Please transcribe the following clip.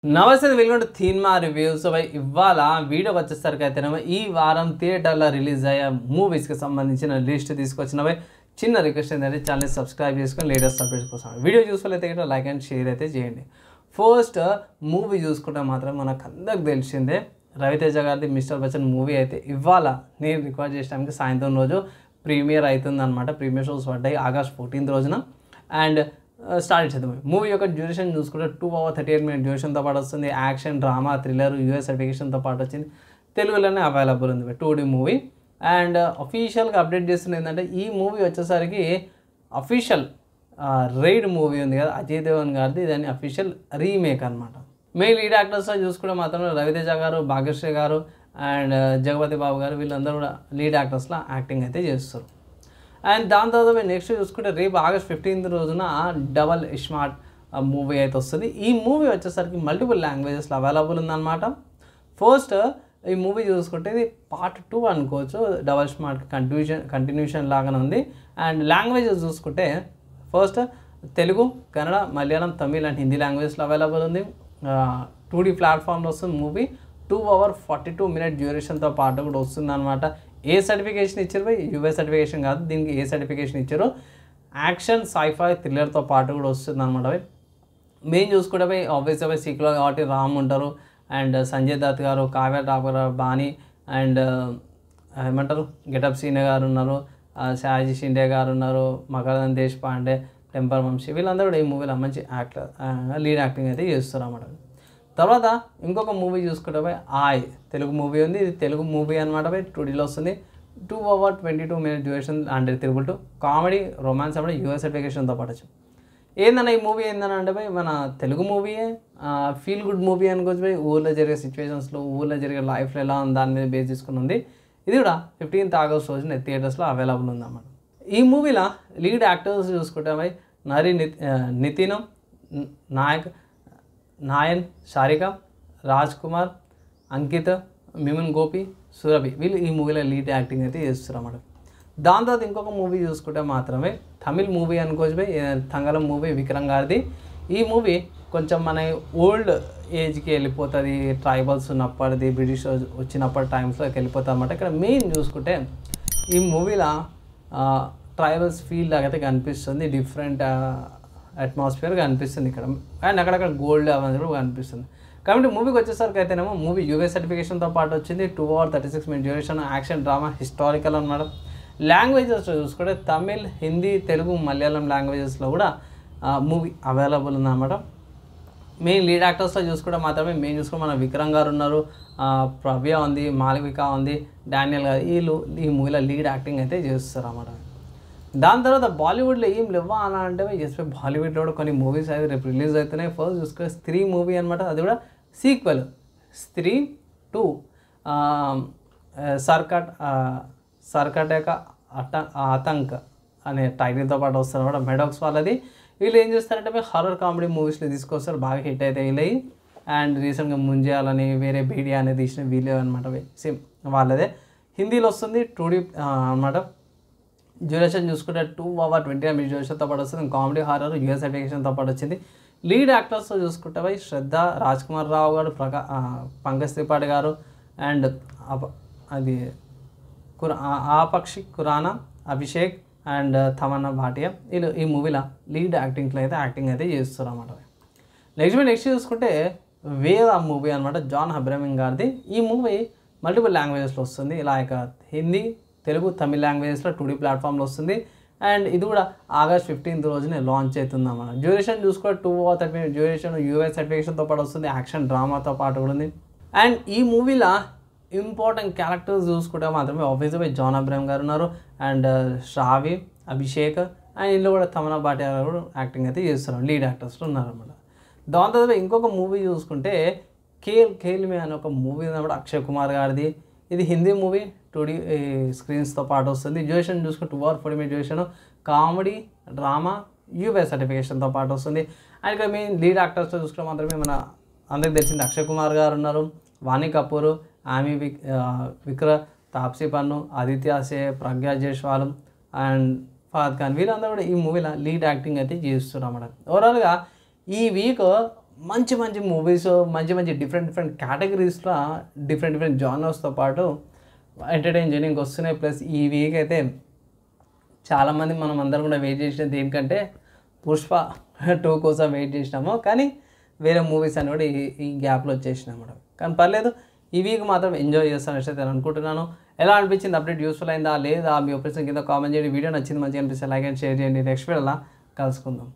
నమస్తే welcome to cinema reviews. So ఇవాళ వీడియోకి వచ్చేసరికి అయితేనేమో ఈ వారం థియేటర్లో రిలీజ్ అయ్యే మూవీస్కి సంబంధించిన లిస్ట్ తీసుకొచ్చినవి. చిన్న రిక్వెస్ట్ ఏంటంటే ఛానల్ సబ్స్క్రైబ్ చేసుకొని లేటెస్ట్ అప్డేట్స్ కోసం వీడియో చూసుకోలేతే కదా లైక్ అండ్ షేర్ అయితే చేయండి. ఫస్ట్ మూవీ చూసుకుంటే మాత్రం మనకు అందరికి తెలిసిందే రవితేజ గారిది మిస్టర్ బచ్చన్ మూవీ అయితే ఇవాళ నేను రికార్డ్ చేసడానికి సాయంత్రం రోజు ప్రీమియర్ అవుతుంది అనమాట. ప్రీమియర్ షోస్ పడ్డాయి ఆగస్ట్ 14th రోజున. అండ్ స్టార్ట్ చేద్దాం. మూవీ యొక్క డ్యూరేషన్ చూసుకుంటే 2 hours 38 minutes డ్యూరేషన్తో పాటు వస్తుంది. యాక్షన్, డ్రామా, థ్రిల్లర్, యూఎస్ సర్టిఫికేషన్తో పాటు వచ్చింది. తెలుగులోనే అవైలబుల్ ఉంది 2D మూవీ. అండ్ అఫీషియల్గా అప్డేట్ చేస్తుంది ఏంటంటే ఈ మూవీ వచ్చేసరికి అఫీషియల్ రైడ్ మూవీ ఉంది కదా అజయ్ దేవన్ గారిది, దాని అఫీషియల్ రీమేక్ అనమాట. మెయిన్ లీడ్ యాక్టర్స్లో చూసుకుంటే మాత్రం రవితేజ గారు, భాగ్యశ్రీ గారు అండ్ జగపతి బాబు గారు వీళ్ళందరూ కూడా లీడ్ యాక్టర్స్లో యాక్టింగ్ అయితే చేస్తారు. అండ్ దాని తర్వాత నెక్స్ట్ చూసుకుంటే రేపు ఆగస్ట్ 15th రోజున డబల్ ఇస్మార్ట్ మూవీ అయితే వస్తుంది. ఈ మూవీ వచ్చేసరికి మల్టిపుల్ లాంగ్వేజెస్లో అవైలబుల్ ఉందన్నమాట. ఫస్ట్ ఈ మూవీ చూసుకుంటే ఇది పార్ట్ 2 అనుకోవచ్చు. డబల్ ఇస్మార్ట్ కంటిన్యూషన్ లాగానే ఉంది. అండ్ లాంగ్వేజెస్ చూసుకుంటే ఫస్ట్ తెలుగు, కన్నడ, మలయాళం, తమిళ్ అండ్ హిందీ లాంగ్వేజెస్లో అవైలబుల్ ఉంది. 2D ప్లాట్ఫామ్లో వస్తుంది మూవీ. 2 hours 42 minutes డ్యూరేషన్తో పాటు కూడా వస్తుంది అనమాట. ఏ సర్టిఫికేషన్ ఇచ్చారు పోయి యూఎస్ సర్టిఫికేషన్ కాదు, దీనికి ఏ సర్టిఫికేషన్ ఇచ్చారు యాక్షన్, సైఫై, థ్రిల్లర్తో పాటు కూడా వస్తుంది అనమాట. మెయిన్ చూసుకుంటే పోయి ఆబ్వియస్గా సీక్వెల్ కాబట్టి రామ్ ఉంటారు అండ్ సంజయ్ దత్ గారు, కావ్య ఠాకూర్, బాణి అండ్ ఏమంటారు గెటప్ సీనే గారు ఉన్నారు, షాజీ షిండే గారు ఉన్నారు, మకరంద్ దేశ్ పాండే, టెంపర్ వంశీ వీళ్ళందరూ కూడా ఈ మూవీలో మంచి యాక్టర్ లీడ్ యాక్టింగ్ అయితే చేస్తారు అన్నమాట. తర్వాత ఇంకొక మూవీ చూసుకుంటే పోయి ఆయ్ తెలుగు మూవీ ఉంది. ఇది తెలుగు మూవీ అనమాట. పోయి 2Dలో వస్తుంది. 2 hours 22 minutes డ్యూరేషన్ అండ్ తిరుగుతూ కామెడీ, రొమాన్స్ అంటే యూఎస్ సర్టిఫికేషన్తో పడచ్చు. ఏందన్న ఈ మూవీ ఏందని అంటే పోయి మన తెలుగు మూవీయే ఫీల్ గుడ్ మూవీ అనుకోవచ్చు. పోయి ఊళ్ళో జరిగే సిచ్యువేషన్స్లో, ఊళ్ళో జరిగే లైఫ్లో ఎలా ఉంది దాని మీద బేస్ చేసుకుని ఉంది. ఇది కూడా 15th August రోజున థియేటర్స్లో అవైలబుల్ ఉందన్నమాట. ఈ మూవీలో లీడ్ యాక్టర్స్ చూసుకుంటే పోయి నితిన్ నాయన్, షారిక, రాజ్ కుమార్, అంకిత్, మిమన్ గోపి, సురభి వీళ్ళు ఈ మూవీలో లీడ్ యాక్టింగ్ అయితే చేస్తారు అన్నమాట. దాని తర్వాత ఇంకొక మూవీ చూసుకుంటే మాత్రమే తమిళ్ మూవీ అనుకోవచ్చు పోయి తంగలం మూవీ విక్రమ్ గారిది. ఈ మూవీ కొంచెం మన ఓల్డ్ ఏజ్కి వెళ్ళిపోతుంది. ట్రైబల్స్ ఉన్నప్పటిది, బ్రిటిష్ వచ్చినప్పటి టైమ్స్లోకి వెళ్ళిపోతుంది అన్నమాట. ఇక్కడ మెయిన్ చూసుకుంటే ఈ మూవీలో ట్రైబల్స్ ఫీల్ లాగా అయితే కనిపిస్తుంది. డిఫరెంట్ అట్మాస్ఫియర్గా అనిపిస్తుంది ఇక్కడ. అండ్ అక్కడక్కడ గోల్డ్ అవన్నీ కూడా కనిపిస్తుంది. కాబట్టి మూవీకి వచ్చేసరికి అయితేనేమో మూవీ యూఎస్ సర్టిఫికేషన్తో పాటు వచ్చింది. 2 hours 36 minutes duration, action, drama, historical అనమాట. లాంగ్వేజెస్లో చూసుకుంటే తమిళ్, హిందీ, తెలుగు, మలయాళం లాంగ్వేజెస్లో కూడా మూవీ అవైలబుల్ ఉందన్నమాట. మెయిన్ లీడ్ యాక్టర్స్లో చూసుకుంటే మాత్రమే మెయిన్ చూసుకుంటే మన విక్రమ్ గారు ఉన్నారు, ప్రవ్య ఉంది, మాలవిక ఉంది, డానియల్ గారు వీళ్ళు ఈ మూవీలో లీడ్ యాక్టింగ్ అయితే చేస్తారు అన్నమాట. దాని తర్వాత బాలీవుడ్లో ఏం లేవా అని అంటే ఎస్పీ బాలీవుడ్లో కూడా కొన్ని మూవీస్ అయితే రేపు రిలీజ్ అవుతున్నాయి. ఫస్ట్ చూసుకుంటే స్త్రీ మూవీ అనమాట. అది కూడా సీక్వెల్ స్త్రీ 2 సర్కటక ఆతంక్ అనే టైటిల్తో పాటు వస్తారు అనమాట. మెడాక్స్ వాళ్ళది. వీళ్ళు ఏం చేస్తారంటే హారర్ కామెడీ మూవీస్లో తీసుకొస్తారు, బాగా హిట్ అయితే వీళ్ళవి. అండ్ రీసెంట్గా ముంజేయాలని వేరే బీడియా అనేది తీసిన వీళ్ళే అనమాట. సేమ్ వాళ్ళదే. హిందీలో వస్తుంది 2D అనమాట. డ్యూరేషన్ చూసుకుంటే 2 hours 29 minutes డ్యూరేషన్తో పాటు వస్తుంది. కామెడీ, హారర్, యూఎస్ సర్టిఫికేషన్తో పాటు వచ్చింది. లీడ్ యాక్టర్స్తో చూసుకుంటే పోయి శ్రద్ధ, రాజ్ కుమార్ రావు గారు, పంకజ్ త్రిపాఠి గారు అండ్ అది ఆపక్షి ఖురానా, అభిషేక్ అండ్ తమన్నా భాటియా వీళ్ళు ఈ మూవీలో లీడ్ యాక్టింగ్లో అయితే యాక్టింగ్ అయితే చేస్తారు అన్నమాట. నెక్స్ట్ చూసుకుంటే వేద మూవీ అనమాట. జాన్ అబ్రహం గారిది. ఈ మూవీ మల్టిపుల్ లాంగ్వేజెస్లో వస్తుంది. లైక్ హిందీ, తెలుగు, తమిళ్ లాంగ్వేజెస్లో 2D ప్లాట్ఫామ్లో వస్తుంది. అండ్ ఇది కూడా ఆగస్ట్ 15th రోజునే లాంచ్ అవుతుంది అన్నమాట. డ్యూరేషన్ చూసుకుంటే 2 hours 30 minutes డ్యూరేషన్, యూఎస్ సర్టిఫికేషన్తో పాటు వస్తుంది. యాక్షన్, డ్రామాతో పాటు కూడా ఉంది. అండ్ ఈ మూవీలో ఇంపార్టెంట్ క్యారెక్టర్స్ చూసుకుంటే మాత్రమే ఆబ్వియస్గా జాన్ అబ్రహం గారు ఉన్నారు అండ్ శ్రావి, అభిషేక్ అండ్ ఇందులో కూడా తమన్నా భాటియా గారు కూడా యాక్టింగ్ అయితే చేస్తారు, లీడ్ యాక్టర్స్లో ఉన్నారన్నమాట. దాని తర్వాత ఇంకొక మూవీ చూసుకుంటే ఖేల్ మే అనే ఒక మూవీ ఉన్నప్పుడు అక్షయ్ కుమార్ గారిది. ఇది హిందీ మూవీ 2D స్క్రీన్స్తో పాటు వస్తుంది. డ్యూరేషన్ చూసుకుంటే 2 hours 40 minutes duration, comedy, drama, US సర్టిఫికేషన్తో పాటు వస్తుంది. అండ్ ఇక్కడ మెయిన్ లీడ్ యాక్టర్స్తో చూసుకుంటే మాత్రమే మన అందరికి తెలిసింది అక్షయ్ కుమార్ గారు ఉన్నారు, వాణి కపూర్, ఆమె విక్ర, తాప్సీ పన్ను, ఆదిత్య సే, ప్రజ్ఞా జైస్వాల్ అండ్ ఫహద్ ఖాన్ వీళ్ళందరూ కూడా ఈ మూవీలో లీడ్ యాక్టింగ్ అయితే చేస్తున్నారు అన్నమాట. ఓవరాల్గా ఈ వీక్ మంచి మంచి మూవీస్, మంచి డిఫరెంట్ కేటగిరీస్లో డిఫరెంట్ జానర్స్తో పాటు ఎంటర్టైన్ చేయడానికి వస్తున్నాయి. ప్లస్ ఈ వీక్ అయితే చాలామంది మనం అందరం కూడా వెయిట్ చేసినది దేనికంటే పుష్ప 2 కోసం వెయిట్ చేసినాము. కానీ వేరే మూవీస్ అని కూడా ఈ గ్యాప్లో వచ్చేసినాయి అన్నమాట. కానీ పర్లేదు, ఈ వీక్ మాత్రం ఎంజాయ్ చేస్తాను అయితే అనుకుంటున్నాను. ఎలా అనిపించింది, అప్డేట్ యూస్ఫుల్ అయిందా లేదా, మీ ఒపీనియన్ కింద కామెంట్ చేయండి. వీడియో నచ్చింది, మంచిగా అనిపిస్తే లైక్ అండ్ షేర్ చేయండి. నెక్స్ట్ వీడియోలో కలుసుకుందాం.